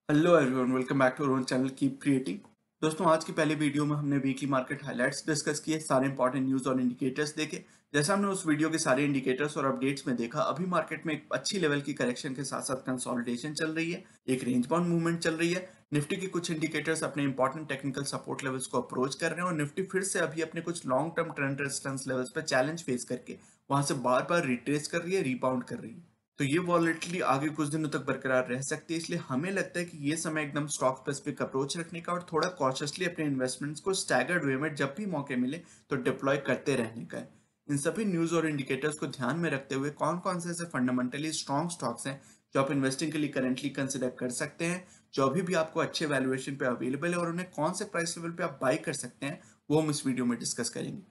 Hello everyone, welcome back to our own channel keep creating. दोस्तों, आज की पहली वीडियो में हमने वीकली मार्केट हाइलाइट्स डिस्कस किए, सारे इंपॉर्टेंट न्यूज़ और इंडिकेटर्स देखे। जैसा हमने उस वीडियो के सारे इंडिकेटर्स और अपडेट्स में देखा, अभी मार्केट में एक अच्छी लेवल की करेक्शन के साथ साथ कंसोलिडेशन चल रही है, एक रेंज बाउंड मूवमेंट चल रही है। निफ्टी के कुछ इंडिकेटर्स अपने इंपॉर्टेंट टेक्निकल सपोर्ट लेवल्स को अप्रोच कर रहे हैं और निफ्टी फिर से अभी अपने कुछ long term trend resistance levels पर चैलेंज फेस करके वहां से बार बार रिट्रेस कर रही है, रिबाउंड कर रही है। तो ये वॉलेटिलिटी आगे कुछ दिनों तक बरकरार रह सकती है, इसलिए हमें लगता है कि ये समय एकदम स्टॉक स्पेसिफिक अप्रोच रखने का और थोड़ा कॉशियसली अपने इन्वेस्टमेंट्स को स्टैगर्ड वे में जब भी मौके मिले तो डिप्लॉय करते रहने का है। इन सभी न्यूज और इंडिकेटर्स को ध्यान में रखते हुए कौन कौन से ऐसे फंडामेंटली स्ट्रॉन्ग स्टॉक्स हैं जो आप इन्वेस्टिंग के लिए करंटली कंसिडर कर सकते हैं, जो अभी भी आपको अच्छे वैल्यूएशन पे अवेलेबल है, और उन्हें कौन से प्राइस लेवल पे आप बाई कर सकते हैं, वो हम इस वीडियो में डिस्कस करेंगे।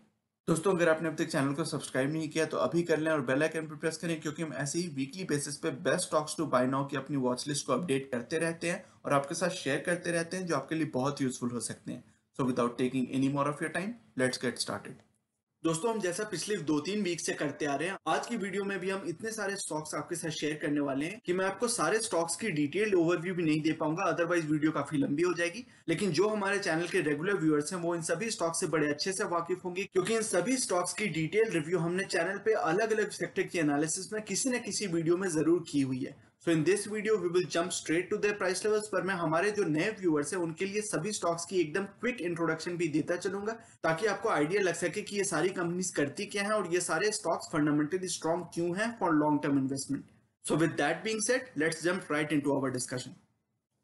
दोस्तों, अगर आपने अब तक चैनल को सब्सक्राइब नहीं किया तो अभी कर लें और बेल आइकन पर प्रेस करें, क्योंकि हम ऐसे ही वीकली बेसिस पे best stocks to buy now की अपनी वॉच लिस्ट को अपडेट करते रहते हैं और आपके साथ शेयर करते रहते हैं, जो आपके लिए बहुत यूजफुल हो सकते हैं। So without taking any more of your time, let's get started. दोस्तों, हम जैसा पिछले 2-3 वीक से करते आ रहे हैं, आज की वीडियो में भी हम इतने सारे स्टॉक्स आपके साथ शेयर करने वाले हैं कि मैं आपको सारे स्टॉक्स की डिटेल्ड ओवरव्यू भी नहीं दे पाऊंगा, अदरवाइज वीडियो काफी लंबी हो जाएगी। लेकिन जो हमारे चैनल के रेगुलर व्यूअर्स हैं वो इन सभी स्टॉक्स से बड़े अच्छे से वाकिफ होंगे, क्योंकि इन सभी स्टॉक्स की डिटेल रिव्यू हमने चैनल पे अलग अलग सेक्टर की एनालिसिस में किसी न किसी वीडियो में जरूर की हुई है। So in this video we will jump straight to their price levels, पर मैं हमारे जो नए व्यूअर्स हैं उनके लिए सभी स्टॉक्स की एकदम क्विक इंट्रोडक्शन भी देता चलूंगा, ताकि आपको आइडिया लग सके कि ये सारी कंपनीज करती क्या है और ये सारे स्टॉक्स फंडामेंटली स्ट्रॉन्ग क्यों हैं for long term investment. So with that being said, let's jump right into our discussion.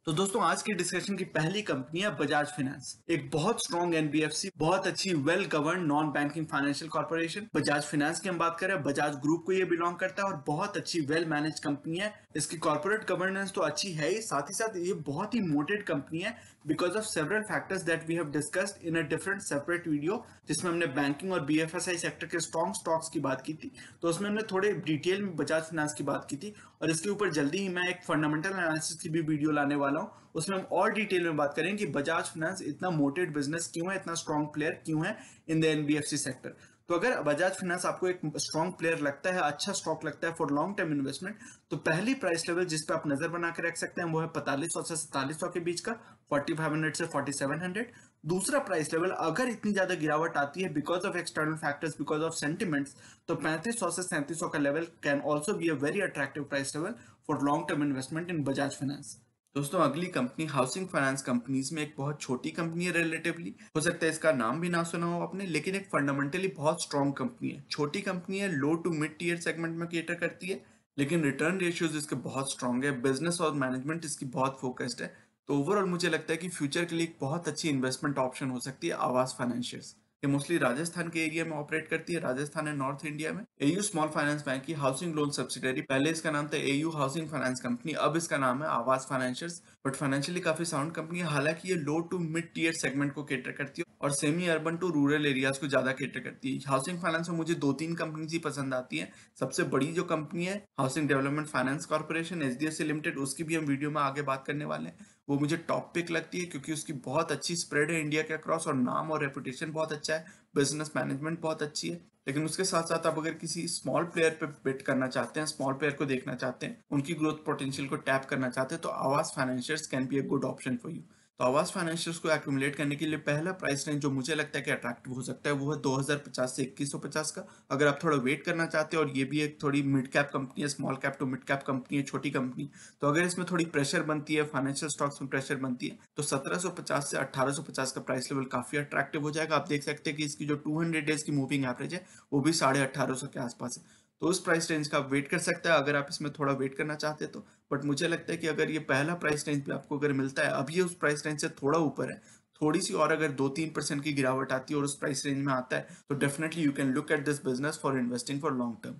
तो दोस्तों, आज की डिस्कशन की पहली कंपनी है बजाज फाइनेंस, एक बहुत स्ट्रॉन्ग एनबीएफसी, बहुत अच्छी well govern non banking financial corporation. Bajaj finance की हम बात करें, बजाज ग्रुप को ये बिलोंग करता है और बहुत अच्छी वेल मैनेज कंपनी है। इसकी कॉर्पोरेट गवर्नेंस तो अच्छी है ही, साथ ही साथ ये बहुत ही मोटेड कंपनी है because of several factors that we have discussed in a different separate video, जिसमें हमने बैंकिंग और बीएफएसआई सेक्टर के स्ट्रॉन्ग स्टॉक्स की बात की थी। तो उसमें हमने थोड़े डिटेल में बजाज फाइनेंस की बात की थी, और इसके ऊपर जल्दी ही मैं एक फंडामेंटल एनालिसिस की भी वीडियो लाने वाला हूं। उसमें हम और डिटेल में बात करें कि बजाज फाइनेंस इतना मोटेड बिजनेस क्यों है, इतना स्ट्रॉन्ग प्लेयर क्यों है इन द एनबीएफसी सेक्टर। तो अगर बजाज फाइनेंस आपको एक स्ट्रॉन्ग प्लेयर लगता है, अच्छा स्टॉक लगता है फॉर लॉन्ग टर्म इन्वेस्टमेंट, तो पहली प्राइस लेवल जिस पे आप नजर बना के रख सकते हैं वो है 4500 से 4700 के बीच का, 4500 से 4700। दूसरा प्राइस लेवल, अगर इतनी ज्यादा गिरावट आती है because of external factors, because of sentiments, तो 3500 से 3700 का level can also be a very attractive price level for long term investment in Bajaj finance. दोस्तों, अगली कंपनी हाउसिंग फाइनेंस कंपनीज में एक बहुत छोटी कंपनी है रिलेटिवली, हो सकता है इसका नाम भी ना सुना हो आपने, लेकिन एक फंडामेंटली बहुत स्ट्रॉन्ग कंपनी है। छोटी कंपनी है, लो टू मिड टीयर सेगमेंट में केटर करती है, लेकिन रिटर्न रेशियोज इसके बहुत स्ट्रॉन्ग है, बिजनेस और मैनेजमेंट इसकी बहुत फोकस्ड है। तो ओवरऑल मुझे लगता है कि फ्यूचर के लिए एक बहुत अच्छी इन्वेस्टमेंट ऑप्शन हो सकती है आवास फाइनेंशियर्स। ये मोस्टली राजस्थान के एरिया में ऑपरेट करती है, राजस्थान एंड नॉर्थ इंडिया में। एयू स्मॉल फाइनेंस बैंक की हाउसिंग लोन सब्सिडरी, पहले इसका नाम था एयू हाउसिंग फाइनेंस कंपनी, अब इसका नाम है आवास फाइनेंशियर्स। बट फाइनेंशियली काफी साउंड कंपनी है, हालांकि ये low to mid tier segment को केटर करती है और semi urban to rural areas को ज्यादा केटर करती है। हाउसिंग फाइनेंस में मुझे 2-3 कंपनीज ही पसंद आती है। सबसे बड़ी जो कंपनी है housing development finance corporation, HDFC limited, उसकी भी हम वीडियो में आगे बात करने वाले हैं। वो मुझे टॉप पिक लगती है क्योंकि उसकी बहुत अच्छी स्प्रेड है इंडिया के अक्रॉस, और नाम और रेपुटेशन बहुत अच्छा है, बिजनेस मैनेजमेंट बहुत अच्छी है। लेकिन उसके साथ साथ आप अगर किसी स्मॉल प्लेयर पे बेट करना चाहते हैं, स्मॉल प्लेयर को देखना चाहते हैं, उनकी ग्रोथ पोटेंशियल को टैप करना चाहते हैं, तो आवास financiers can be a good option for you. तो आवास फाइनेंशियर्स को एक्यूमुलेट करने के लिए पहला प्राइस रेंज जो मुझे लगता है कि अट्रैक्टिव हो सकता है वो है 2050 से 2150 का। अगर आप थोड़ा वेट करना चाहते हैं, और ये भी एक थोड़ी मिड कैप कंपनी है, small cap to mid cap company है, छोटी कंपनी, तो अगर इसमें थोड़ी प्रेशर बनती है, फाइनेंशियल स्टॉक्स में प्रेशर बनती है, तो 1750 से 1850 का प्राइस लेवल काफी अट्रैक्टिव हो जाएगा। आप देख सकते हैं कि इसकी जो 200 डेज की मूविंग एवरेज है वो भी 1850 के आसपास है। तो उस प्राइस रेंज का आप वेट कर सकते हैं अगर आप इसमें थोड़ा वेट करना चाहते हैं तो। बट मुझे लगता है कि अगर ये पहला प्राइस रेंज भी आपको अगर मिलता है, अब ये उस प्राइस रेंज से थोड़ा ऊपर है, थोड़ी सी और अगर 2-3% की गिरावट आती है और उस प्राइस रेंज में आता है, तो definitely you can look at this business for investing for long term.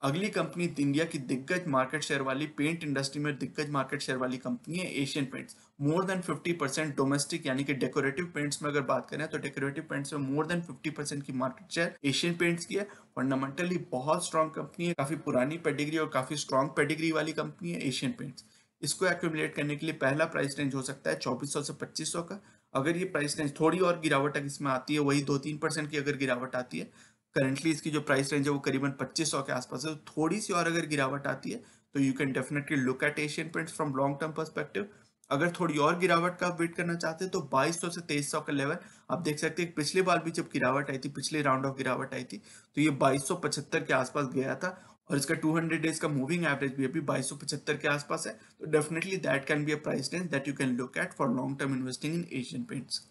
अगली कंपनी इंडिया की दिग्गज मार्केट शेयर वाली, पेंट इंडस्ट्री में दिग्गज मार्केट शेयर वाली कंपनी है Asian paints. More than 50% domestic, यानी कि डेकोरेटिव पेंट्स में अगर बात करें तो डेकोरेटिव पेंट्स में मोर देन 50% की मार्केट शेयर एशियन पेंट्स की है। फंडामेंटली बहुत स्ट्रॉन्ग कंपनी है, काफी पुरानी पेडिग्री और काफी स्ट्रॉन्ग पेडिग्री वाली कंपनी है एशियन पेंट्स। इसको एक्यूमुलेट करने के लिए पहला प्राइस रेंज हो सकता है 2400 से 2500 का। अगर ये प्राइस रेंज थोड़ी और गिरावट इसमें आती है, वही 2-3% की अगर गिरावट आती है, करंटली इसकी जो प्राइस रेंज है वो करीबन 2500 के आसपास है, तो थोड़ी सी और अगर गिरावट आती है तो you can definitely look at Asian paints from long term perspective. अगर थोड़ी और गिरावट का आप वेट करना चाहते हैं तो 2200 से 2300 का लेवल आप देख सकते हैं। पिछली बार भी जब गिरावट आई थी, पिछले राउंड ऑफ गिरावट आई थी, तो ये 2275 के आसपास गया था और इसका 200 डेज का मूविंग एवरेज भी अभी 2275 के आसपास है। तो definitely that can be a price range that you can look at for long term investing in Asian paints.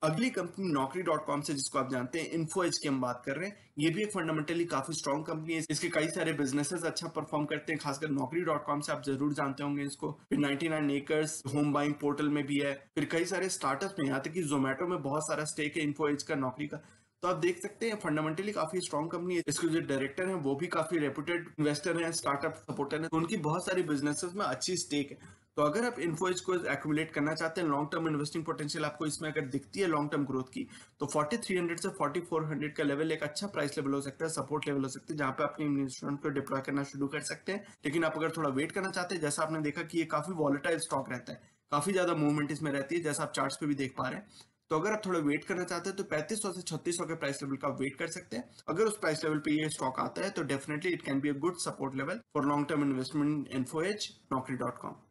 अगली कंपनी Naukri.com से, जिसको आप जानते हैं, इन्फो एज की हम बात कर रहे हैं। ये भी एक फंडामेंटली काफी स्ट्रॉन्ग कंपनी है। इसके कई सारे बिजनेसेस अच्छा परफॉर्म करते हैं, खासकर Naukri.com से आप जरूर जानते होंगे इसको। फिर 99 एकर्स होम बाइंग पोर्टल में भी है, फिर कई सारे स्टार्टअप में, यहाँ तक कि जोमेटो में बहुत सारा स्टेक है इन्फो एज का, नौकरी का। तो आप देख सकते हैं फंडामेंटली काफी स्ट्रॉन्ग कंपनी है। इसके जो डायरेक्टर हैं वो भी काफी रेपुटेड इन्वेस्टर हैं, स्टार्टअप सपोर्टर हैं, तो उनकी बहुत सारी बिजनेसेस में अच्छी स्टेक है। तो अगर आप इन्फोएज को एक्यूमुलेट करना चाहते हैं, लॉन्ग टर्म इन्वेस्टिंग पोटेंशियल आपको इसमें अगर दिखती है लॉन्ग टर्म ग्रोथ की, तो 4300 से 4400 का लेवल एक अच्छा प्राइस लेवल हो सकता है, सपोर्ट लेवल हो सकता है, जहां पे अपनी इन्वेस्टमेंट को डिप्लॉय करना शुरू कर सकते हैं। लेकिन आप अगर थोड़ा वेट करना चाहते हैं, जैसा आपने देखा कि ये काफी वॉलेटाइल स्टॉक रहता है, काफी ज्यादा मूवमेंट इसमें रहती है, जैसा आप चार्ट्स पे भी देख पा रहे हैं। तो अगर आप थोड़ा वेट करना चाहते हैं तो 3500 से 3600 के प्राइस लेवल का वेट कर सकते हैं। अगर उस प्राइस लेवल पे ये स्टॉक आता है तो definitely it can be a good support level for long term investment Info Edge Naukri.com।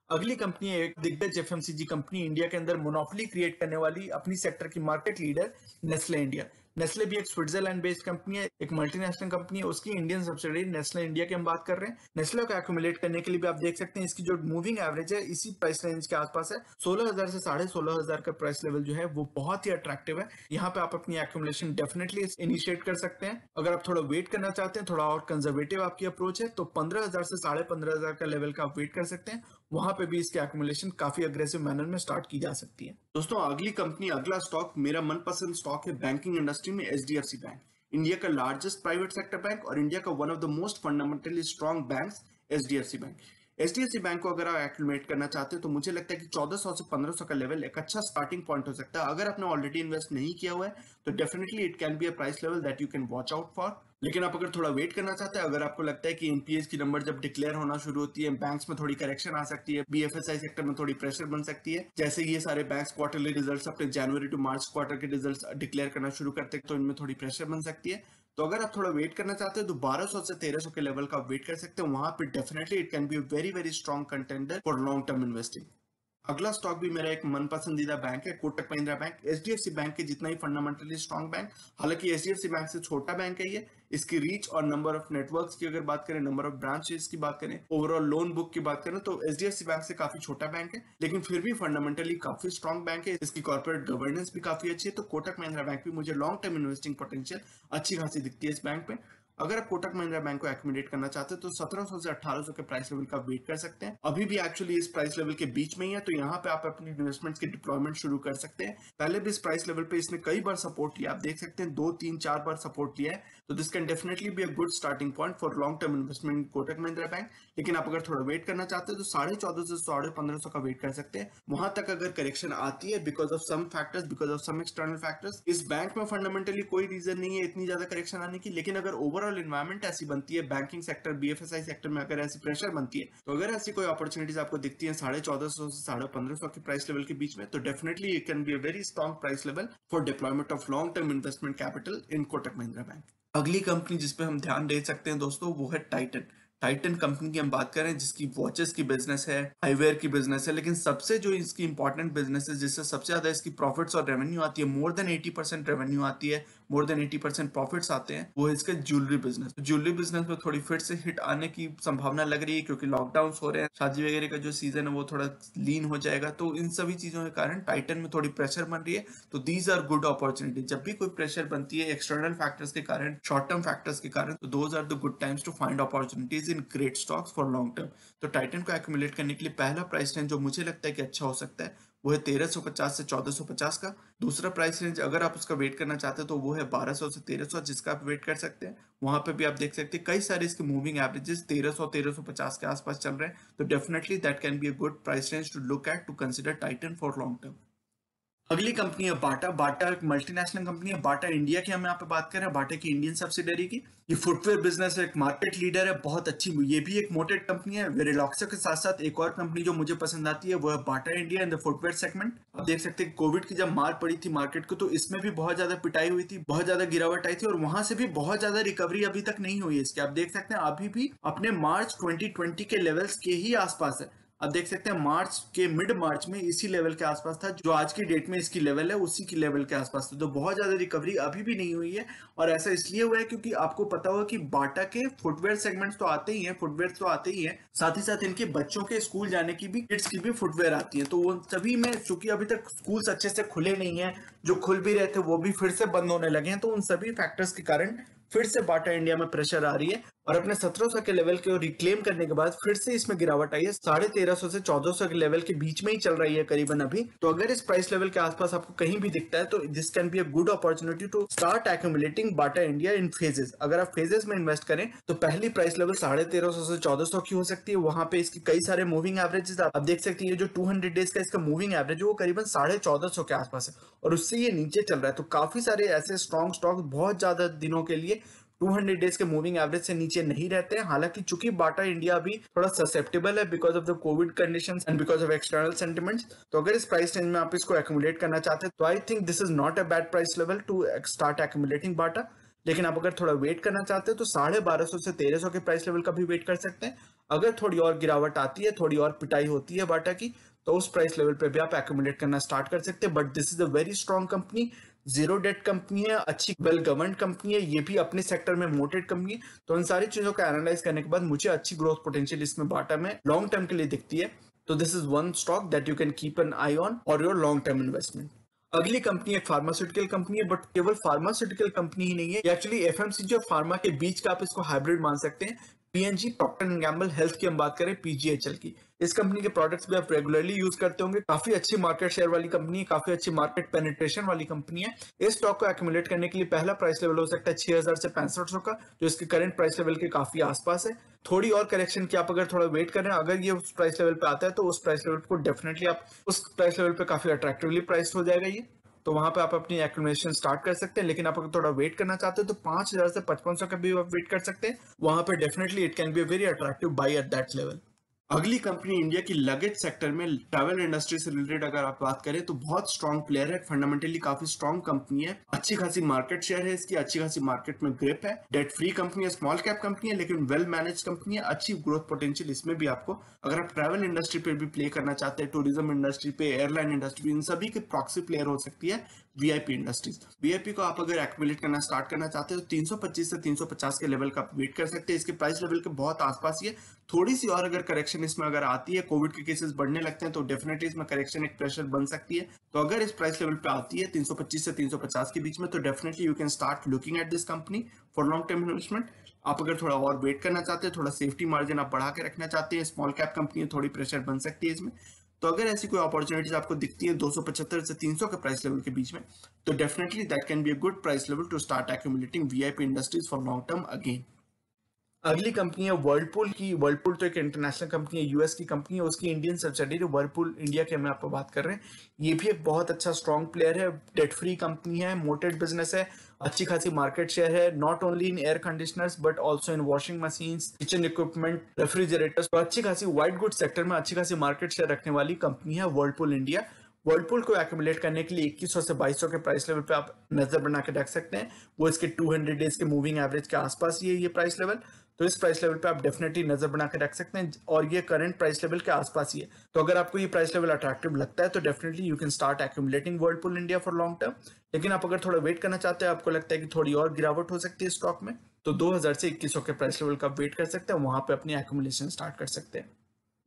अगली कंपनी है एक दिग्गज एफएमसीजी कंपनी, इंडिया के अंदर मोनोपोली क्रिएट करने वाली, अपनी सेक्टर की market leader, Nestle India. Nestle भी एक स्विट्जरलैंड बेस्ड कंपनी है, एक मल्टीनेशनल कंपनी है। उसकी इंडियन सब्सिडरी नेस्ले इंडिया की हम बात कर रहे हैं। नेस्ले को एक्यूमुलेट करने के लिए भी आप देख सकते हैं इसकी जो मूविंग एवरेज है इसी प्राइस रेंज के आसपास है। 16,000 से 16,500 का प्राइस लेवल जो है वो बहुत ही अट्रैक्टिव है। यहाँ पे आप अपनी एक्यूमुलेशन डेफिनेटली इनिशिएट कर सकते हैं। अगर आप थोड़ा वेट करना चाहते हैं, थोड़ा और कंजर्वेटिव आपकी अप्रोच है, तो 15,000 से 15,500 का लेवल का आप वेट कर सकते हैं। वहां पे भी इसकी एक्यूमुलेशन काफी अग्रेसिव मैनर में स्टार्ट की जा सकती है। दोस्तों अगली कंपनी, अगला स्टॉक, मेरा मनपसंद स्टॉक है बैंकिंग इंडस्ट्री में, एचडीएफसी बैंक। इंडिया का लार्जेस्ट प्राइवेट सेक्टर बैंक और इंडिया का one of the most fundamentally strong banks, HDFC bank. HDFC bank को अगर आप एक्यूमुलेट करना चाहते हैं तो मुझे लगता है कि 1400 से 1500 का लेवल एक अच्छा स्टार्टिंग पॉइंट हो सकता है। अगर आपने ऑलरेडी इन्वेस्ट नहीं किया हुआ है तो definitely it can be a price level that you can watch out for. लेकिन आप अगर थोड़ा वेट करना चाहते हैं, अगर आपको लगता है कि एनपीएस की नंबर जब डिक्लेयर होना शुरू होती है, बैंक्स में थोड़ी करेक्शन आ सकती है, बीएफएसआई सेक्टर में थोड़ी प्रेशर बन सकती है, जैसे ये सारे बैंक्स क्वार्टरली रिजल्ट्स अपने जनवरी टू मार्च क्वार्टर के रिजल्ट्स डिक्लेयर करना शुरू करते हैं, तो इनमें थोड़ी प्रेशर बन सकती है। तो अगर आप थोड़ा वेट करना चाहते हैं तो 1200 से 1300 के लेवल का वेट कर सकते हैं। वहां पे definitely it can be very very strong contender for long term investing. अगला स्टॉक भी मेरा एक मन पसंदीदा बैंक है, Kotak Mahindra bank. HDFC bank के जितना ही फंडामेंटली स्ट्रॉन्ग बैंक, हालांकि एचडीएफसी बैंक से छोटा बैंक है ये। इसकी रीच और नंबर ऑफ नेटवर्क्स की अगर बात करें, नंबर ऑफ ब्रांचेस की बात करें, ओवरऑल लोन बुक की बात करें, तो एचडीएफसी बैंक से काफी छोटा बैंक है, लेकिन फिर भी फंडामेंटली काफी स्ट्रॉन्ग बैंक है। इसकी कॉर्पोरेट गवर्नेंस भी काफी अच्छी है। तो कोटक महिंद्रा बैंक भी मुझे लॉन्ग टर्म इन्वेस्टिंग पोटेंशियल अच्छी खासी दिखती है इस बैंक में। अगर आप कोटक महिंद्रा बैंक को एक्यूमुलेट करना चाहते हैं तो 1700 से 1800 के प्राइस लेवल का वेट कर सकते हैं। अभी भी एक्चुअली इस प्राइस लेवल के बीच में ही है, तो यहाँ पे आप अपनी इन्वेस्टमेंट्स की डिप्लॉयमेंट शुरू कर सकते हैं। पहले भी इस प्राइस लेवल पे इसने कई बार सपोर्ट लिया, आप देख सकते हैं 2 3 4 बार सपोर्ट लिया है। तो this can definitely be a good starting point for long term investment in Kotak Mahindra bank. लेकिन आप अगर थोड़ा वेट करना चाहते हैं तो 1450 से 1550 का वेट कर सकते हैं। वहां तक अगर करेक्शन आती है because of some factors, because of some external factors, इस बैंक में फंडामेंटली कोई रीजन नहीं है इतनी ज्यादा करेक्शन आने की। लेकिन अगर ओवरऑल इन्वायरमेंट ऐसी बनती है, बैंकिंग सेक्टर, बीएफएसआई सेक्टर में अगर ऐसी प्रेशर बनती है, तो अगर ऐसी कोई अपॉर्चुनिटीज आपको दिखती है 1450 से 1550 के प्राइस लेवल के बीच में, तो definitely it can be a very strong price level for deployment of long term investment capital in Kotak Mahindra bank. अगली कंपनी जिसपे हम ध्यान दे सकते हैं दोस्तों वो है टाइटन। टाइटन कंपनी की हम बात करें, जिसकी वॉचेस की बिजनेस है, हाईवेयर की बिजनेस है, लेकिन सबसे जो इसकी इंपॉर्टेंट बिजनेस है जिससे सबसे ज्यादा इसकी प्रॉफिट्स और रेवेन्यू आती है, मोर देन 80% रेवेन्यू आती है, मोर देन 80% प्रॉफिट्स आते हैं, वो है इसका ज्वेलरी बिजनेस। ज्वेलरी बिजनेस में थोड़ी फिर से हिट आने की संभावना लग रही है, क्योंकि लॉकडाउन हो रहे हैं, शादी वगैरह का जो सीजन है वो थोड़ा लीन हो जाएगा। तो इन सभी चीजों के कारण टाइटन में थोड़ी प्रेशर बन रही है। तो दीज आर गुड अपॉर्चुनिटी। जब भी कोई प्रेशर बनती है एक्सटर्नल फैक्टर्स के कारण, शॉर्ट टर्म फैक्टर्स के कारण, तो those are the good times to find opportunities in great stocks for long term. तो टाइटन को एक्यूमुलेट करने के लिए पहला प्राइस रेंज जो मुझे लगता है कि अच्छा हो सकता है वो है 1350 से 1450 का। दूसरा प्राइस रेंज अगर आप उसका वेट करना चाहते हैं तो वो है 1200 से 1300, जिसका आप वेट कर सकते हैं। वहां पे भी आप देख सकते हैं कई सारे इसके मूविंग एवरेजेस 1300 1350 के आसपास चल रहे हैं। तो definitely that can be a good price range to look at to consider Titan for long term. अगली कंपनी है बाटा। बाटा एक मल्टीनेशनल कंपनी है। बाटा इंडिया की हम यहाँ पे बात कर रहे हैं, बाटा की इंडियन सब्सिडरी की। ये फुटवेयर बिजनेस है, एक मार्केट लीडर है, बहुत अच्छी। ये भी एक मोटेड कंपनी है। वेरिलॉक्सो के साथ साथ एक और कंपनी जो मुझे पसंद आती है वो है बाटा India in the footwear segment. आप देख सकते हैं कोविड की जब मार पड़ी थी मार्केट को, तो इसमें भी बहुत ज्यादा पिटाई हुई थी, बहुत ज्यादा गिरावट आई थी, और वहां से भी बहुत ज्यादा रिकवरी अभी तक नहीं हुई है इसकी। आप देख सकते हैं अभी भी अपने मार्च 2020 के लेवल्स के ही आसपास है। आप देख सकते हैं मार्च के मिड मार्च में इसी लेवल के आसपास था, जो आज की डेट में इसकी लेवल है उसी की लेवल के आसपास था। तो बहुत ज्यादा रिकवरी अभी भी नहीं हुई है, और ऐसा इसलिए हुआ है क्योंकि आपको पता होगा कि बाटा के फुटवेयर सेगमेंट्स तो आते ही हैं, फुटवेयर तो आते ही हैं, साथ ही साथ इनके बच्चों के स्कूल जाने की भी, किड्स की भी फुटवेयर आती है। तो वो सभी में, चूंकि अभी तक स्कूल्स अच्छे से खुले नहीं है, जो खुल भी रहे थे वो भी फिर से बंद होने लगे हैं, तो उन सभी फैक्टर्स के कारण फिर से बाटा इंडिया में प्रेशर आ रही है, और अपने 1700 के लेवल को रिक्लेम करने के बाद फिर से इसमें गिरावट आई है। 1350 से 1400 के लेवल के बीच में ही चल रही है करीबन अभी। तो अगर इस प्राइस लेवल के आसपास आपको कहीं भी दिखता है तो this can be a good opportunity to start accumulating Bata India in phases. अगर आप फेजेस में इन्वेस्ट करें तो पहली प्राइस लेवल 1350 से 1400 की हो सकती है। वहां पे इसकी कई सारे मूविंग एवरेजेस आप देख सकते हैं। जो 200 डेज का इसका मूविंग एवरेज है वो करीबन 1450 के आसपास है, और उससे ये नीचे चल रहा है। तो काफी सारे ऐसे स्ट्रॉन्ग स्टॉक बहुत ज्यादा दिनों के लिए 200 डेज के मूविंग एवरेज से नीचे नहीं रहते हैं। हालांकि चूंकि बाटा इंडिया अभी थोड़ा ससेप्टेबल है because of the Covid conditions and because of external sentiments, तो अगर इस प्राइस रेंज में आप इसको एक्यूमुलेट करना चाहते हैं तो I think this is not a bad price level to start accumulating Bata. लेकिन आप अगर थोड़ा वेट करना चाहते हैं तो 1250 से 1300 के प्राइस लेवल का भी वेट कर सकते हैं। अगर थोड़ी और गिरावट आती है, थोड़ी और पिटाई होती है बाटा की, तो उस प्राइस लेवल पे भी आप एक्यूमुलेट करना स्टार्ट कर सकते हैं। But this is a very strong company, zero debt company है, अच्छी वेल गवर्नड कंपनी है, ये भी अपने सेक्टर में मोटेड कंपनी है। तो इन सारी चीजों को एनालाइज करने के बाद मुझे अच्छी ग्रोथ पोटेंशियल इसमें बाटा में लॉन्ग टर्म के लिए दिखती है। तो this is one stock that you can keep an eye on for your long term investment. अगली कंपनी एक फार्मास्यूटिकल कंपनी है, बट केवल फार्मास्यूटिकल कंपनी ही नहीं है, एक्चुअली एफएमसीजी और फार्मा के बीच का आप इसको हाइब्रिड मान सकते हैं। PNG Procter and Gamble health की हम बात करें, पीजीएचएल की, इस कंपनी के प्रोडक्ट्स भी आप रेगुलरली यूज करते होंगे। काफी अच्छी मार्केट शेयर वाली कंपनी है, काफी अच्छी मार्केट पेनिट्रेशन वाली कंपनी है। इस स्टॉक को एक्यूमुलेट करने के लिए पहला प्राइस लेवल हो सकता है 6000 से 6500 का, जो इसके करंट प्राइस लेवल के काफी आसपास है। थोड़ी और करेक्शन की आप अगर थोड़ा वेट करें, अगर ये उस प्राइस लेवल पे आता है तो उस प्राइस लेवल को डेफिनेटली आप उस प्राइस लेवल पे काफी अट्रैक्टिवली प्राइस हो जाएगा ये। तो वहां पे आप अपनी एक्यूमुलेशन स्टार्ट कर सकते हैं। लेकिन आप अगर थोड़ा वेट करना चाहते हो तो 5000 से 5500 का भी आप वेट कर सकते हैं। वहां पे definitely it can be a very attractive by at that level. अगली कंपनी इंडिया की लगेज सेक्टर में ट्रैवल इंडस्ट्री से रिलेटेड अगर आप बात करें तो बहुत स्ट्रॉन्ग प्लेयर है, फंडामेंटली काफी स्ट्रॉन्ग कंपनी है, अच्छी खासी मार्केट शेयर है इसकी, अच्छी खासी मार्केट में ग्रिप है, डेट फ्री कंपनी है, स्मॉल कैप कंपनी है, लेकिन वेल मैनेज कंपनी है, अच्छी ग्रोथ पोटेंशियल इसमें भी आपको। अगर आप ट्रैवल इंडस्ट्री पे भी प्ले करना चाहते हैं, टूरिज्म इंडस्ट्री पे, एयरलाइन इंडस्ट्री, इन सभी के प्रॉक्सी प्लेयर हो सकती है वीआईपी इंडस्ट्रीज। वीआईपी को आप अगर एक्यूमुलेट करना स्टार्ट करना चाहते हो तो 325 से 350 के लेवल का आप वेट कर सकते हैं। इसके प्राइस लेवल के बहुत आसपास ही है। थोड़ी सी और अगर करेक्शन इसमें अगर आती है, कोविड के केसेस बढ़ने लगते हैं तो डेफिनेटली इसमें करेक्शन एक प्रेशर बन सकती है। तो अगर इस प्राइस लेवल पे आती है 325 से 350 के बीच में, तो definitely you can start looking at this company for long term investment. आप अगर थोड़ा और वेट करना चाहते हैं, थोड़ा सेफ्टी मार्जिन आप बढ़ा के रखना चाहते हैं, स्मॉल कैप कंपनी है, थोड़ी प्रेशर बन सकती है इसमें। तो अगर ऐसी कोई अपॉर्चुनिटीज आपको दिखती है 275 से 300 के प्राइस लेवल के बीच में, तो definitely that can be a good price level to start accumulating VIP industries for long term again. अगली कंपनी है वर्लपूल की। वर्लपूल तो एक इंटरनेशनल कंपनी है, यूएस की कंपनी है, उसकी इंडियन सब्सिडियरी वर्लपूल इंडिया के हम आपको बात कर रहे हैं। ये भी एक बहुत अच्छा स्ट्रॉन्ग प्लेयर है, डेट फ्री कंपनी है, मोटेड बिजनेस है, अच्छी खासी मार्केट शेयर है, not only in air conditioners but also in washing machines, kitchen equipment, refrigerators. तो अच्छी खासी व्हाइट गुड सेक्टर में अच्छी खासी मार्केट शेयर रखने वाली कंपनी है वर्लपूल इंडिया। वर्लपूल को एक्यूमुलेट करने के लिए 2100 से 2200 के प्राइस लेवल पे आप नजर बना के रख सकते हैं। वो इसके 200 डेज के मूविंग एवरेज के आसपास ही है ये प्राइस लेवल। तो इस प्राइस लेवल पे आप डेफिनेटली नजर बना के रख सकते हैं, और ये करंट प्राइस लेवल के आसपास ही है। तो अगर आपको ये प्राइस लेवल अट्रैक्टिव लगता है तो definitely you can start accumulating Whirlpool India for long term. लेकिन आप अगर थोड़ा वेट करना चाहते हैं, आपको लगता है कि थोड़ी और गिरावट हो सकती है स्टॉक में, तो 2000 से 2100 के प्राइस लेवल का वेट कर सकते हैं, वहां पे अपनी एक्यूमुलेशन स्टार्ट कर सकते हैं।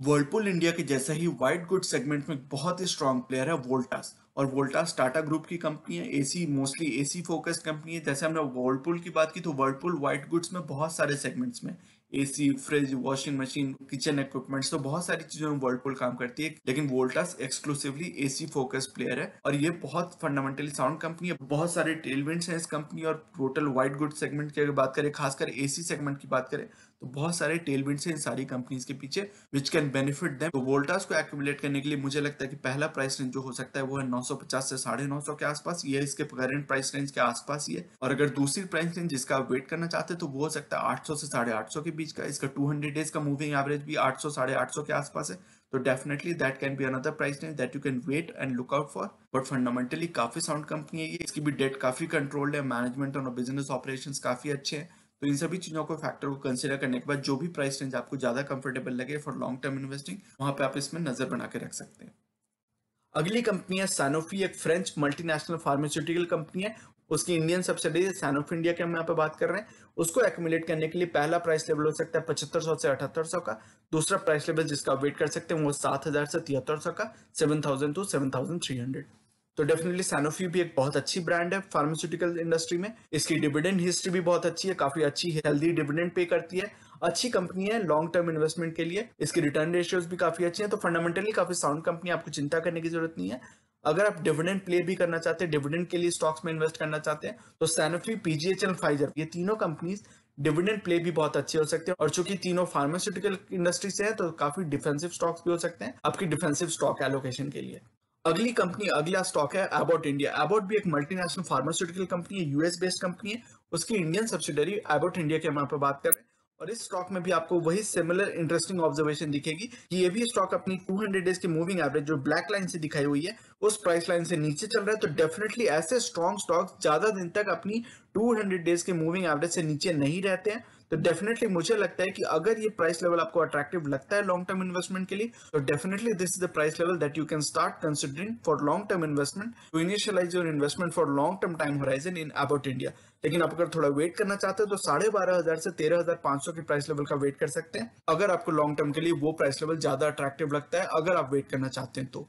वर्लपूल इंडिया के जैसा ही व्हाइट गुड सेगमेंट में बहुत ही स्ट्रॉन्ग प्लेयर है वोल्टास। और वोल्टास टाटा ग्रुप की कंपनी है, AC mostly AC focused company है। जैसे हमने वर्लपूल की बात की तो वर्लपूल व्हाइट गुड्स में बहुत सारे सेगमेंट्स में, AC, fridge, washing machine, kitchen equipments, तो बहुत सारी चीजों में वर्लपूल काम करती है। लेकिन Voltas exclusively AC focused player है, और ये बहुत फंडामेंटली साउंड कंपनी है। बहुत सारे टेलविंड्स हैं इस कंपनी, और टोटल व्हाइट गुड सेगमेंट की अगर बात करें, खासकर एसी सेगमेंट की बात करें, तो बहुत सारे टेलविंड्स हैं इन सारी कंपनीज के पीछे विच कैन बेनिफिट देम। तो वोल्टास को एक्यूमुलेट करने के लिए मुझे लगता है कि पहला प्राइस रेंज जो हो सकता है वो है 950 से 950 के आसपास। ये इसके करंट प्राइस रेंज के आसपास ही है। और अगर दूसरी प्राइस रेंज जिसका आप वेट करना चाहते हैं तो वो हो सकता है 800 से 850 के बीच का। इसका 200 डेज का मूविंग एवरेज भी 800 850 के आसपास है। तो definitely that can be another price range that you can wait and look out for. But fundamentally काफी साउंड कंपनी है ये, इसकी भी डेट काफी कंट्रोल्ड है, मैनेजमेंट और बिजनेस ऑपरेशंस काफी अच्छे हैं। तो इन सभी चीजों को फैक्टर को कंसिडर करने के बाद जो भी प्राइस रेंज आपको ज्यादा कंफर्टेबल लगे फॉर लॉन्ग टर्म इन्वेस्टिंग, वहां पे आप इसमें नजर बना के रख सकते हैं। अगली कंपनी है सैनोफी, एक फ्रेंच मल्टीनेशनल फार्मास्यूटिकल कंपनी है। उसकी इंडियन सब्सिडरी सैनोफी इंडिया की हम यहाँ पे बात कर रहे हैं। उसको एक्यूमुलेट करने के लिए पहला प्राइस लेवल हो सकता है 7500 से 7800 का। दूसरा प्राइस लेवल जिसका आप वेट कर सकते हैं वो 7000 से 7300 का, 7000 टू 7300। तो डेफिनेटली सैनोफी भी एक बहुत अच्छी ब्रांड है फार्मास्यूटिकल इंडस्ट्री में। इसकी डिविडेंड हिस्ट्री भी बहुत अच्छी है, काफी अच्छी हेल्दी डिविडेंड पे करती है, अच्छी कंपनी है लॉन्ग टर्म इन्वेस्टमेंट के लिए। इसकी रिटर्न रेशियोज भी काफी अच्छी है, तो फंडामेंटली काफी साउंड कंपनी, आपको चिंता करने की जरूरत नहीं है। अगर आप डिविडेंड प्ले भी करना चाहते हैं, डिविडेंड के लिए स्टॉक्स में इन्वेस्ट करना चाहते हैं, तो सैनोफी, पीजीएचएल, फाइजर, ये तीनों कंपनीज डिविडेंड प्ले भी बहुत अच्छे हो सकते हैं। और चूंकि तीनों फार्मास्यूटिकल इंडस्ट्री से है तो काफी डिफेंसिव स्टॉक्स भी हो सकते हैं आपकी डिफेंसिव स्टॉक एलोकेशन के लिए। अगली कंपनी, अगला स्टॉक है एबॉट इंडिया। एबॉट भी एक मल्टीनेशनल फार्मास्यूटिकल कंपनी है, यूएस बेस्ड कंपनी है। उसकी इंडियन सब्सिडरी एबॉट इंडिया की हम यहाँ पे बात कर रहे हैं। और इस स्टॉक में भी आपको वही सिमिलर इंटरेस्टिंग ऑब्जर्वेशन दिखेगी कि ये भी स्टॉक अपनी 200 डेज की मूविंग एवरेज जो ब्लैक लाइन से दिखाई हुई है उस प्राइस लाइन से नीचे चल रहा है। तो डेफिनेटली ऐसे स्ट्रॉन्ग स्टॉक्स ज्यादा दिन तक अपनी 200 डेज के मूविंग एवरेज से नीचे नहीं रहते हैं। तो डेफिनेटली मुझे लगता है कि अगर ये प्राइस लेवल आपको अट्रैक्टिव लगता है लॉन्ग टर्म इन्वेस्टमेंट के लिए, तो definitely this is the price level that you can start considering for long term investment to initialize your investment for long term time horizon in Abbott India. लेकिन आप अगर थोड़ा wait करना चाहते हो तो 12,500 से 13,500 के प्राइस लेवल का वेट कर सकते हैं, अगर आपको लॉन्ग टर्म के लिए वो प्राइस लेवल ज्यादा अट्रैक्टिव लगता है, अगर आप वेट करना चाहते हैं तो।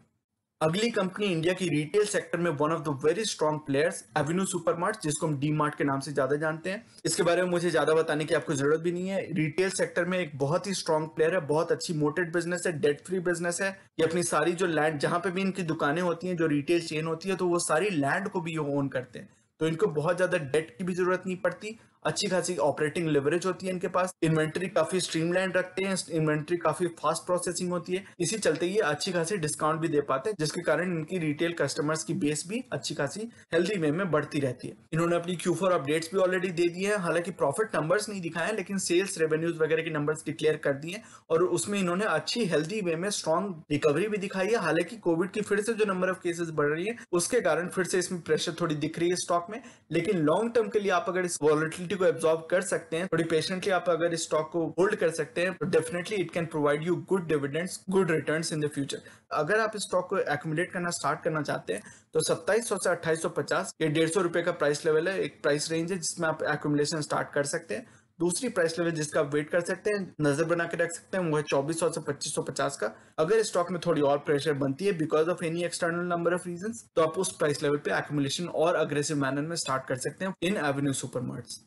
अगली कंपनी इंडिया की रिटेल सेक्टर में one of the very strong players Avenue supermart, जिसको हम डी मार्ट के नाम से ज्यादा जानते हैं। इसके बारे में मुझे ज्यादा बताने की आपको जरूरत भी नहीं है। रिटेल सेक्टर में एक बहुत ही स्ट्रॉन्ग प्लेयर है, बहुत अच्छी मोटेड बिजनेस है, डेट फ्री बिजनेस है। ये अपनी सारी जो लैंड, जहां पे भी इनकी दुकानें होती हैं, जो रिटेल चेन होती है, तो वो सारी लैंड को भी ये ओन करते हैं। तो इनको बहुत ज्यादा डेट की भी जरूरत नहीं पड़ती, अच्छी खासी ऑपरेटिंग लिवरेज होती है इनके पास, इन्वेंट्री काफी स्ट्रीमलाइन रखते हैं, इन्वेंट्री काफी फास्ट प्रोसेसिंग होती है, इसी चलते ये अच्छी खासी डिस्काउंट भी दे पाते हैं, जिसके कारण इनकी रिटेल कस्टमर्स की बेस भी अच्छी खासी हेल्दी वे में बढ़ती रहती है। इन्होंने अपनी Q4 अपडेट्स भी ऑलरेडी दे दिए हैं, हालांकि प्रॉफिट नंबर्स नहीं दिखाए, लेकिन सेल्स रेवेन्यूज वगैरह के नंबर्स डिक्लेयर कर दिए और उसमें इन्होंने अच्छी हेल्दी वे में स्ट्रॉन्ग रिकवरी भी दिखाई है। हालांकि कोविड की फिर से जो नंबर ऑफ केसेस बढ़ रही है उसके कारण फिर से इसमें प्रेशर थोड़ी दिख रही है स्टॉक में, लेकिन लॉन्ग टर्म के लिए आप अगर इस वॉलेटिलिटी को एब्जॉर्ब कर सकते हैं, थोड़ी पेशेंटली आप अगर इस स्टॉक को होल्ड कर सकते हैं, तो definitely it can provide you good dividends, good returns in the future. अगर आप इस स्टॉक को एक्यूमुलेट करना स्टार्ट करना चाहते हैं तो 2700 से 2850 ये 150 रुपए का प्राइस लेवल है, एक प्राइस रेंज है जिसमें आप एक्यूमुलेशन स्टार्ट कर सकते हैं। दूसरी प्राइस लेवल जिसका आप वेट कर सकते हैं, नजर बना के रख सकते हैं, वो है 2400 से 2550 का। अगर स्टॉक में थोड़ी और प्रेशर बनती है because of any external number of reasons, तो आप उस प्राइस लेवल पे एक्यूमुलेशन और अग्रेसिव मैनर में स्टार्ट कर सकते हैं इन एवेन्यू सुपरमार्ट्स।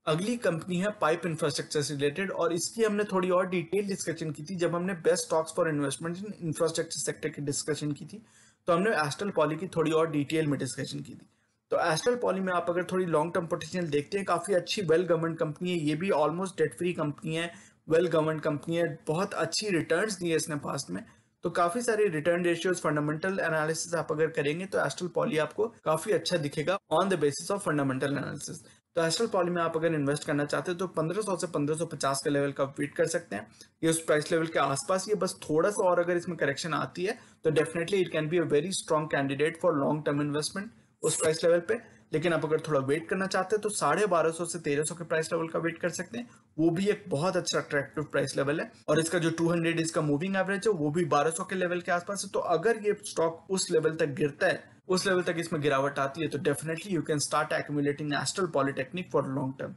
अगली कंपनी है पाइप इंफ्रास्ट्रक्चर से रिलेटेड, और इसकी हमने थोड़ी और डिटेल डिस्कशन की थी जब हमने best stocks for investment in infrastructure sector की डिस्कशन की थी। तो हमने एस्ट्रल पॉली की थोड़ी और डिटेल में डिस्कशन की थी। तो एस्ट्रल पॉली में आप अगर थोड़ी लॉन्ग टर्म पोटेंशियल देखते हैं, काफी अच्छी वेल गवर्नमेंट कंपनी है, ये भी ऑलमोस्ट डेट फ्री कंपनी है, वेल गवर्नमेंट कंपनी है, बहुत अच्छी रिटर्न्स दी है इसने पास्ट में। तो काफी सारे रिटर्न रेशियोज, फंडामेंटल एनालिसिस आप अगर करेंगे तो एस्ट्रल पॉली आपको काफी अच्छा दिखेगा on the basis of fundamental analysis. तो एस्ट्रल पॉली में आप अगर इन्वेस्ट करना चाहते हैं तो 1500 से 1550 के लेवल का वेट कर सकते हैं, ये उस प्राइस लेवल के आसपास ही है। बस थोड़ा सा और अगर इसमें करेक्शन आती है तो definitely it can be a very strong candidate for long term investment उस प्राइस लेवल पे। लेकिन आप अगर थोड़ा वेट करना चाहते हैं तो 1250 से 1300 के प्राइस लेवल का वेट कर सकते हैं, वो भी एक बहुत अच्छा अट्रैक्टिव प्राइस लेवल है। और इसका जो 200 इसका मूविंग एवरेज है वो भी 1200 के लेवल के आसपास है। तो अगर ये स्टॉक उस लेवल तक गिरता है, उस लेवल तक इसमें गिरावट आती है, तो definitely you can start accumulating astral polytechnic for long term.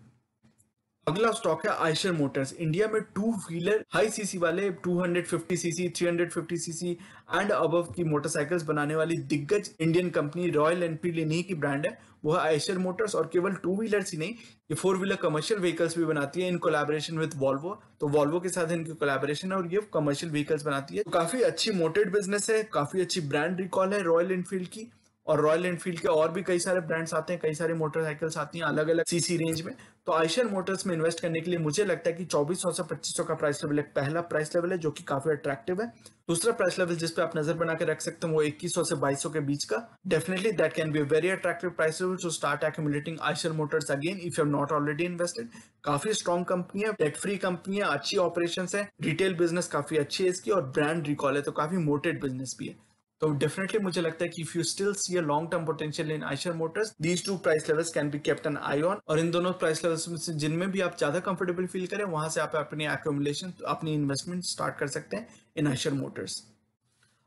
अगला स्टॉक है आयशर मोटर्स। इंडिया में टू व्हीलर हाई सीसी वाले 250 सीसी, 350 सीसी एंड अबव की मोटरसाइकिल्स बनाने वाली दिग्गज इंडियन कंपनी रॉयल एनफील्ड इन्हीं की ब्रांड है, वो है आयशर मोटर्स। और केवल टू व्हीलर्स ही नहीं, ये फोर व्हीलर कमर्शियल व्हीकल्स भी बनाती है इन कोलैबोरेशन विद वॉल्वो। तो वॉल्वो के साथ इनकी कोलैबोरेशन है और ये कमर्शियल व्हीकल्स बनाती है। तो काफी अच्छी मोटेड बिजनेस है, काफी अच्छी ब्रांड रिकॉल है रॉयल एनफील्ड की। और रॉयल एनफील्ड के और भी कई सारे ब्रांड्स आते हैं, कई सारे मोटरसाइकिल्स आती हैं अलग अलग सीसी रेंज में। तो आयशर मोटर्स में इन्वेस्ट करने के लिए मुझे लगता है कि 2400 से 2500 का प्राइस लेवल एक पहला प्राइस लेवल है जो कि काफी अट्रैक्टिव है। दूसरा प्राइस लेवल जिस पे आप नजर बना के रख सकते हैं वो 2100 से 2200 के बीच का। Definitely that can be a very attractive price level to start accumulating Eicher motors again if you have not already invested. काफी स्ट्रॉन्ग कंपनी है, डेट फ्री कंपनी है, अच्छी ऑपरेशंस है, रिटेल बिजनेस काफी अच्छी है इसकी और ब्रांड रिकॉल है, तो काफी मोटेड बिजनेस भी है। तो डेफिनेटली मुझे लगता है कि if you still see a long term potential in Eicher Motors, these two price levels can be kept an eye on, और इन दोनों प्राइस लेवल्स में से जिनमें भी आप ज्यादा कंफर्टेबल फील करें वहां से आप अपनी एक्यूमुलेशन, अपनी इन्वेस्टमेंट स्टार्ट कर सकते हैं इन आइशर मोटर्स।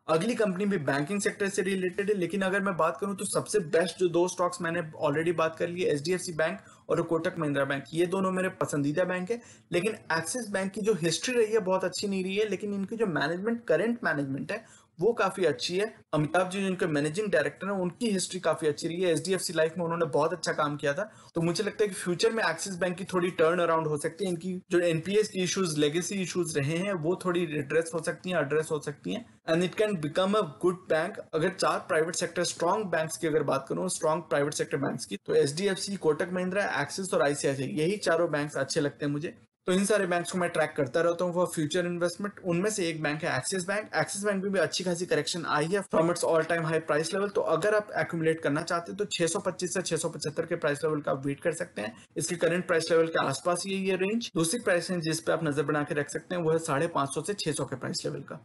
अगली कंपनी भी बैंकिंग सेक्टर से रिलेटेड है, लेकिन अगर मैं बात करूं तो सबसे बेस्ट जो दो स्टॉक्स मैंने ऑलरेडी बात कर ली है, एचडीएफसी बैंक और कोटक महिंद्रा बैंक, ये दोनों मेरे पसंदीदा बैंक है। लेकिन एक्सिस बैंक की जो हिस्ट्री रही है बहुत अच्छी नहीं रही है, लेकिन इनकी जो मैनेजमेंट, करंट मैनेजमेंट है वो काफी अच्छी है। अमिताभ जी जिनके मैनेजिंग डायरेक्टर हैं उनकी हिस्ट्री काफी अच्छी रही है, एचडीएफसी लाइफ में उन्होंने बहुत अच्छा काम किया था। तो मुझे लगता है कि फ्यूचर में एक्सिस बैंक की थोड़ी टर्न अराउंड हो सकती है, इनकी जो एनपीएस की इश्यूज, लेगेसी इश्यूज रहे हैं वो थोड़ी रिड्रेस हो सकती हैं, एड्रेस हो सकती हैं, and it can become a good bank. अगर चार प्राइवेट सेक्टर स्ट्रॉन्ग बैंक्स की अगर बात करूं, स्ट्रॉन्ग प्राइवेट सेक्टर बैंक्स की, तो एचडीएफसी, कोटक महिंद्रा, एक्सिस और आईसीआईसीआई, यही चारों बैंक्स अच्छे लगते हैं मुझे। तो इन सारे बैंक्स को मैं ट्रैक करता रहता हूँ फॉर फ्यूचर इन्वेस्टमेंट। उनमें से एक बैंक है एक्सिस बैंक। एक्सिस बैंक में भी अच्छी खासी करेक्शन आई है from its all time high price level. तो अगर आप एक्यूमुलेट करना चाहते हैं तो 625 से 675 के प्राइस लेवल का आप वेट कर सकते हैं। इसके करंट प्राइस लेवल के आसपास ये रेंज। दूसरी प्राइस रेंज जिस पे आप नजर बना के रख सकते हैं वो है 550 से 600 के प्राइस लेवल का।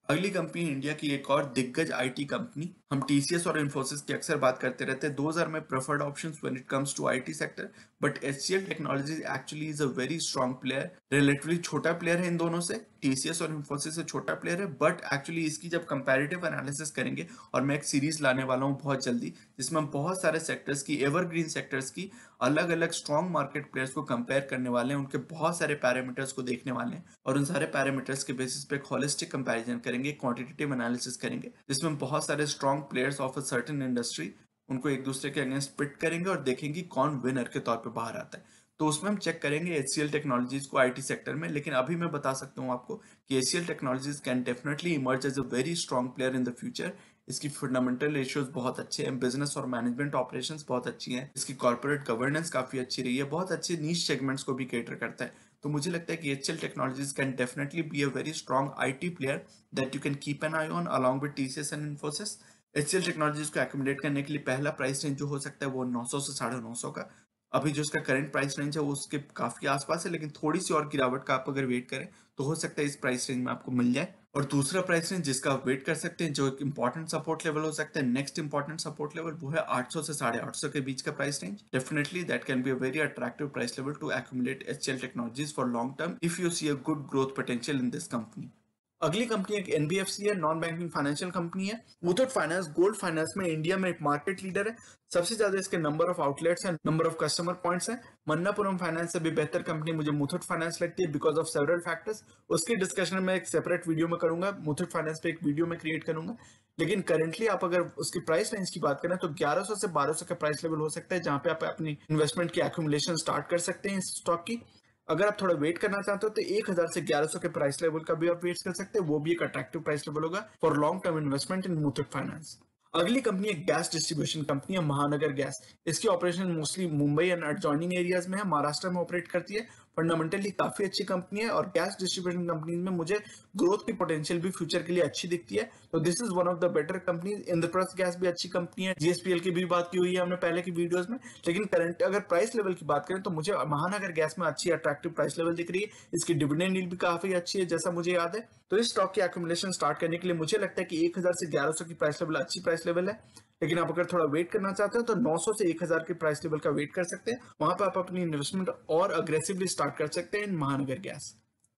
अगली कंपनी इंडिया की एक और दिग्गज आईटी कंपनी, हम टीसीएस और इन्फोसिस की अक्सर बात करते रहते हैं, those are my preferred options when it comes to IT sector, but HCL Technologies actually is a very strong player. Relatively छोटा प्लेयर है इन दोनों से, टीसीएस और इन्फोसिस से छोटा प्लेयर है, बट एक्चुअली इसकी जब कंपैरेटिव एनालिसिस करेंगे, और मैं एक सीरीज लाने वाला हूँ बहुत जल्दी जिसमें हम बहुत सारे सेक्टर्स की, एवरग्रीन सेक्टर्स की अलग अलग स्ट्रॉन्ग मार्केट प्लेयर्स को कंपेयर करने वाले हैं, उनके बहुत सारे पैरामीटर्स को देखने वाले हैं, और उन सारे पैरामीटर्स के बेसिस पे एक होलिस्टिक कंपैरिजन करेंगे, क्वांटिटेटिव एनालिसिस करेंगे, जिसमें बहुत सारे strong players of a certain industry, उनको एक दूसरे के अगेंस्ट पिट करेंगे और देखेंगे कौन विनर के तौर पे बाहर आता है। तो उसमें हम चेक करेंगे एचसीएल टेक्नोलॉजीज को आईटी सेक्टर में। लेकिन अभी मैं बता सकता हूँ आपको कि HCL Technologies can definitely emerge as a very strong player in the future. इसकी फंडामेंटल रेशियोज बहुत अच्छे हैं, बिजनेस और मैनेजमेंट ऑपरेशंस बहुत अच्छी हैं, इसकी कॉर्पोरेट गवर्नेंस काफी अच्छी रही है, बहुत अच्छे नीश सेगमेंट्स को भी कैटर करता है। तो मुझे लगता है कि HCL Technologies can definitely be a very strong IT player that you can keep an eye on along with TCS and Infosys. HCL Technologies को एक्यूमुलेट करने के लिए पहला प्राइस रेंज जो हो सकता है वो 900 से 950 का। अभी जो इसका करंट प्राइस रेंज है वो उसके काफी आसपास है, लेकिन थोड़ी सी और गिरावट का आप अगर वेट करें तो हो सकता है इस प्राइस रेंज में आपको मिल जाए। और दूसरा प्राइस रेंज जिसका आप वेट कर सकते हैं, जो एक इंपॉर्टेंट सपोर्ट लेवल हो सकता है, नेक्स्ट इंपॉर्टेंट सपोर्ट लेवल, वो है 800 से 850 के बीच का price range. Definitely that can be a very attractive price level to accumulate HCL Technologies for long term if you see a good growth potential in this company. अगली company एक NBFC है, non banking financial company है। Muthoot Finance gold finance में India में एक market leader है। सबसे ज्यादा इसके नंबर ऑफ आउटलेट्स हैं, नंबर ऑफ कस्टमर पॉइंट्स हैं। मन्नापुरम फाइनेंस से भी बेहतर कंपनी मुझे मुथूट फाइनेंस लगती है बिकॉज ऑफ सेवरल फैक्टर्स। उसकी डिस्कशन मैं एक सेपरेट वीडियो में करूंगा, मुथूट फाइनेंस पे एक वीडियो में क्रिएट करूंगा। लेकिन करंटली आप अगर उसकी प्राइस रेंज की बात करें तो 1100 से 1200 का प्राइस लेवल हो सकता है, जहां पे आप अपनी इन्वेस्टमेंट की एक्यूमुलेशन स्टार्ट कर सकते हैं इस स्टॉक की। अगर आप थोड़ा वेट करना चाहते हो तो 1000 से 1100 के प्राइस लेवल का भी आप वेट कर सकते हैं, वो भी एक अट्रैक्टिव प्राइस लेवल होगा for long term investment in Muthoot finance. अगली कंपनी एक गैस डिस्ट्रीब्यूशन कंपनी है, महानगर गैस। इसकी operation mostly Mumbai and adjoining areas में है, महाराष्ट्र में ऑपरेट करती है। फंडामेंटली काफी अच्छी कंपनी है, और गैस डिस्ट्रीब्यूशन कंपनी में मुझे ग्रोथ की पोटेंशियल भी फ्यूचर के लिए अच्छी दिखती है। तो this is one of the better companies. Indraprastha gas भी अच्छी कंपनी है, जीएसपीएल की भी बात की हुई है हमने पहले की वीडियोस में। लेकिन करंट अगर प्राइस लेवल की बात करें तो मुझे महानगर गैस में अच्छी अट्रैक्टिव प्राइस लेवल दिख रही है। इसकी डिविडेंड यील्ड भी काफी अच्छी है जैसा मुझे याद है। तो इस स्टॉक की एक्यूमुलेशन स्टार्ट करने के लिए मुझे लगता है कि 1000 से 1100 की प्राइस लेवल अच्छी प्राइस लेवल है। लेकिन आप अगर थोड़ा वेट करना चाहते हो तो 900 से 1000 के प्राइस लेवल का वेट कर सकते हैं, वहां पर आप अपनी इन्वेस्टमेंट और अग्रेसिवली स्टार्ट कर सकते हैं इन महानगर गैस।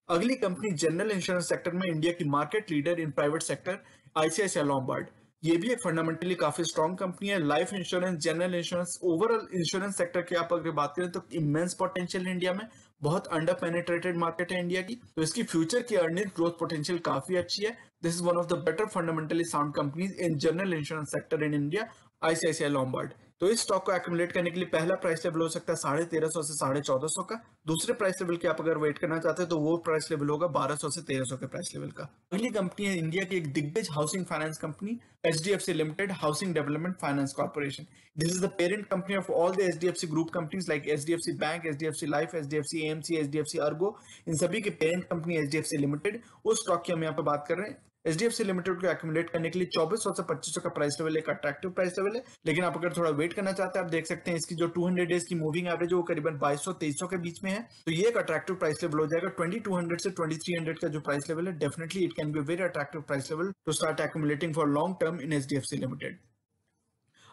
अगली कंपनी जनरल इंश्योरेंस सेक्टर में इंडिया की market leader in private sector, ICICI Lombard. ये भी एक फंडामेंटली काफी स्ट्रॉन्ग कंपनी है। Life insurance, general insurance, overall insurance sector की आप अगर बात करें तो इमेंस पोटेंशियल इंडिया में, बहुत अंडर पेनिट्रेटेड मार्केट है इंडिया की। तो इसकी फ्यूचर की अर्निंग ग्रोथ पोटेंशियल काफी अच्छी है। This is one of the better fundamentally sound companies in general insurance sector in India, ICICI Lombard. तो इस स्टॉक को एक्यूमुलेट करने के लिए पहला प्राइस लेवल हो सकता है 1350 से 1450 का। दूसरे प्राइस लेवल की आप अगर वेट करना चाहते हैं तो वो प्राइस लेवल होगा 1200 से 1300 के प्राइस लेवल का। अगली कंपनी है इंडिया की एक दिग्गज housing finance company, HDFC limited housing development finance corporation. This is the parent company of all the HDFC group companies like HDFC bank, HDFC life, HDFC AMC, HDFC Ergo. इन सभी की parent company HDFC limited, उस stock की हम यहाँ पे बात कर रहे हैं। एचडीएफसी लिमिटेड को एक्यूमुलेट करने के लिए 2400 से 2500 का प्राइस लेवल एक अट्रैक्टिव प्राइस लेवल है, लेकिन आप अगर थोड़ा वेट करना चाहते हैं, आप देख सकते हैं इसकी जो 200 डेज की मूविंग एवरेज है वो करीबन 2200-2300 के बीच में है, तो ये एक अट्रैक्टिव प्राइस लेवल हो जाएगा। 2200 से 2300 का जो प्राइस लेवल है, definitely it can be very attractive price level to start accumulating for long term in HDFC limited.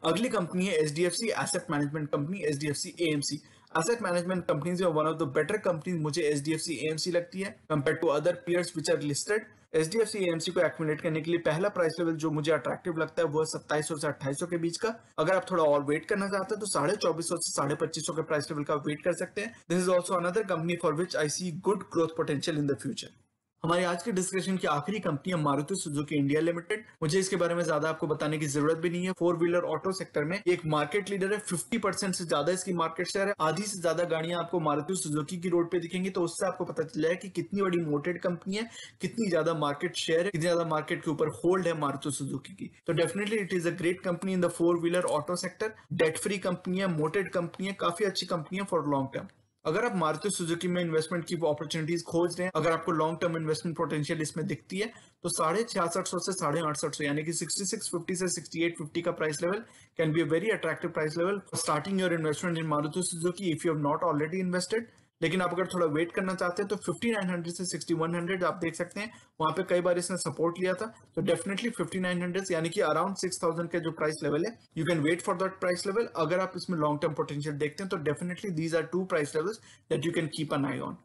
अगली कंपनी है HDFC asset management company, HDFC AMC. Asset management companies में one of the better companies मुझे HDFC AMC लगती है compare to other peers which are listed. HDFC AMC को accumulate करने के लिए पहला प्राइस लेवल जो मुझे अट्रैक्टिव लगता है वो है 2700 से 2800 के बीच का। अगर आप थोड़ा और वेट करना चाहते हैं तो 2450 से 2550 के प्राइस लेवल का वेट कर सकते हैं। This is also another company for which I see good growth potential in the future. हमारी आज के डिस्कशन की आखिरी कंपनी है मारुति सुजुकी इंडिया लिमिटेड। मुझे इसके बारे में ज्यादा आपको बताने की जरूरत भी नहीं है। फोर व्हीलर ऑटो सेक्टर में एक मार्केट लीडर है, 50% से ज्यादा इसकी मार्केट शेयर है। आधी से ज्यादा गाड़ियां आपको मारुति सुजुकी की रोड पे दिखेंगी, तो उससे आपको पता चल जाएगा कि कितनी बड़ी मोटेड कंपनी है, कितनी ज्यादा मार्केट शेयर है, कितनी ज्यादा मार्केट के ऊपर होल्ड है मारुति सुजुकी की। तो definitely it is a great company in the four wheeler auto sector. Date free company है, मोटेड कंपनी है, काफी अच्छी कंपनी है फॉर लॉन्ग टर्म। अगर आप मारुति सुजुकी में इन्वेस्टमेंट की अपॉर्चुनिटीज खोज रहे हैं, अगर आपको लॉन्ग टर्म इन्वेस्टमेंट पोटेंशियल इसमें दिखती है, तो 6650 से 6850 यानी कि 6650 से 6850 का price level can be a very attractive price level starting your investment in Maruti Suzuki if you have not already invested. लेकिन आप अगर थोड़ा वेट करना चाहते हैं तो 5900 से 6100 आप देख सकते हैं, वहां पे कई बार इसने सपोर्ट लिया था। तो डेफिनेटली 5900 यानी कि अराउंड 6000 का जो प्राइस लेवल है, you can wait for that price level. अगर आप इसमें लॉन्ग टर्म पोटेंशियल देखते हैं तो definitely these are two price levels that you can keep an eye on.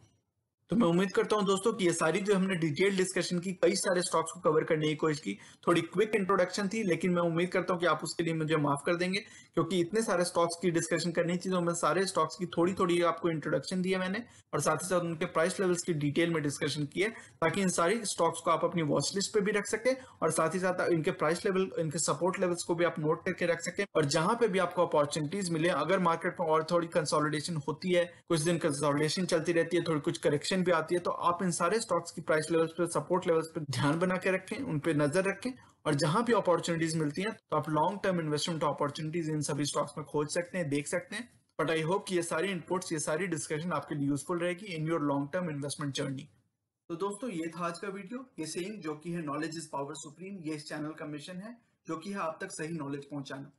तो मैं उम्मीद करता हूं दोस्तों कि ये सारी जो हमने डिटेल डिस्कशन की, कई सारे स्टॉक्स को कवर करने की कोशिश की, थोड़ी क्विक इंट्रोडक्शन थी, लेकिन मैं उम्मीद करता हूं कि आप उसके लिए मुझे माफ कर देंगे, क्योंकि इतने सारे स्टॉक्स की डिस्कशन करनी थी, तो मैं सारे स्टॉक्स की थोड़ी थोड़ी आपको इंट्रोडक्शन दिया मैंने, और साथ ही साथ उनके प्राइस लेवल्स की डिटेल में डिस्कशन किए, ताकि इन सारी स्टॉक्स को आप अपनी वॉच लिस्ट पे भी रख सके, और साथ ही साथ इनके प्राइस लेवल, इनके सपोर्ट लेवल्स को भी आप नोट करके रख सके, और जहां पे भी आपको अपॉर्चुनिटीज मिले, अगर मार्केट में और थोड़ी कंसोलिडेशन होती है, कुछ दिन कंसोलिडेशन चलती रहती है, थोड़ी कुछ करेक्शन भी आती है, तो आप इन सारे स्टॉक्स की प्राइस लेवल्स पे, सपोर्ट लेवल्स पे ध्यान बना के रखें, उन पे नजर रखें, और जहां भी अपॉर्चुनिटीज मिलती हैं तो आप long term investment opportunities in सभी स्टॉक्स में खोज सकते हैं, देख सकते हैं। बट आई होप कि ये सारी इनपुट्स, ये सारी डिस्कशन आपके लिए यूजफुल रहेगी in your long term investment journey. तो दोस्तों ये था आज का वीडियो। ये सेइंग जो कि है नॉलेज इज पावर सुप्रीम, ये इस चैनल का मिशन है, जो कि है आप तक सही नॉलेज पहुंचाना।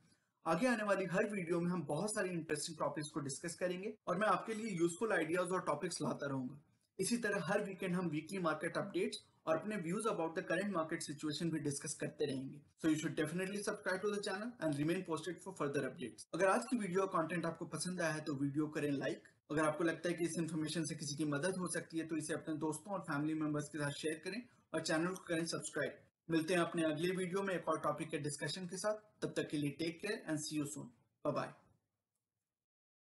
आगे आने वाली हर वीडियो में हम बहुत सारी इंटरेस्टिंग टॉपिक्स को डिस्कस करेंगे, और मैं आपके लिए यूजफुल आइडियाज और टॉपिक्स लाता रहूंगा। इसी तरह हर वीकेंड हम वीकली मार्केट अपडेट्स और अपने views about the current market situation भी डिस्कस करते रहेंगे। So you should definitely subscribe to the channel and remain posted for further updates. अगर आज की वीडियो कंटेंट आपको पसंद आया है तो वीडियो करें लाइक। अगर आपको लगता है कि इस इन्फॉर्मेशन से किसी की मदद हो सकती है तो इसे अपने दोस्तों और फैमिली मेंबर्स के साथ शेयर करें, और चैनल को करें सब्सक्राइब। मिलते हैं अपने अगले वीडियो में एक और टॉपिक के डिस्कशन के साथ। तब तक के लिए take care and see you soon. Bye bye.